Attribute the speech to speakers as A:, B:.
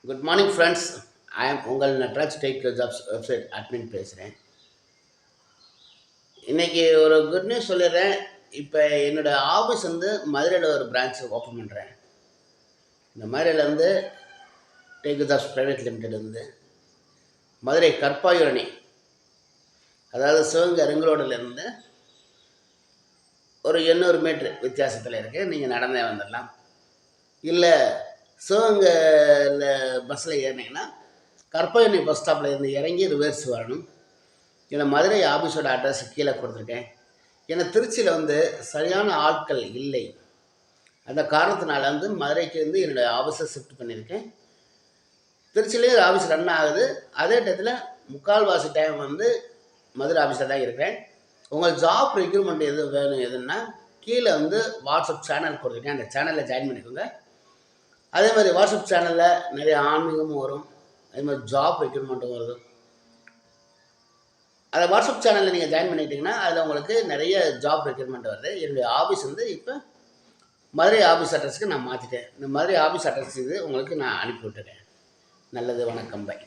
A: Good morning friends. I am உங்கள் Natraj tech jobs website admin பேசுகிறேன். இன்றைக்கி ஒரு குட் நியூஸ் சொல்லிடுறேன். இப்போ என்னோடய ஆஃபீஸ் வந்து மதுரையில் ஒரு பிரான்ச் ஓப்பன் பண்ணுறேன். இந்த மதுரையில் வந்து டேக் ஜாப்ஸ் ப்ரைவேட் லிமிடெட் வந்து மதுரை கற்பாயூரணி, அதாவது சிவகங்கை ரிங் ஒரு 800 மீட்ரு வித்தியாசத்தில் இருக்குது. நீங்கள் நடந்தே வந்துடலாம். இல்லை சிவகங்கையில் பஸ்ஸில் ஏறினீங்கன்னா கற்பகனி பஸ் ஸ்டாப்பில் இருந்து இறங்கி ரிவர்ஸ் வரணும். ஏன்னா மதுரை ஆஃபீஸோட அட்ரஸ் கீழே கொடுத்துருக்கேன். ஏன்னா திருச்சியில் வந்து சரியான ஆட்கள் இல்லை. அந்த காரணத்தினால வந்து மதுரைக்கு வந்து என்னுடைய ஆஃபீஸை ஷிஃப்ட் பண்ணியிருக்கேன். திருச்சியிலேயே ஆஃபீஸ் ரன் ஆகுது. அதே டயத்தில் முக்கால்வாசி டைம் வந்து மதுரை ஆஃபீஸில் தான் இருக்கிறேன். உங்களுக்கு ஜாப் ரெக்யூர்மெண்ட் எது வேணும் எதுன்னா கீழே வந்து வாட்ஸ்அப் சேனல் கொடுத்துருக்கேன். அந்த சேனலில் ஜாயின் பண்ணிக்கோங்க. அதே மாதிரி வாட்ஸ்அப் சேனலில் நிறைய ஆன்மீகமும் வரும், அதே மாதிரி ஜாப் ரெக்யூர்மெண்ட்டும் வருது. அதை வாட்ஸ்அப் சேனலில் நீங்கள் ஜாயின் பண்ணிட்டீங்கன்னா அதில் உங்களுக்கு நிறைய ஜாப் ரெக்யூர்மெண்ட் வருது. என்னுடைய ஆஃபீஸ் வந்து இப்போ மதுரை ஆஃபீஸ் அட்ரஸுக்கு நான் மாற்றிட்டேன். இந்த மதுரை ஆஃபீஸ் அட்ரஸ் இது உங்களுக்கு நான் அனுப்பி விட்டுறேன். நல்லது, வணக்கம், பை.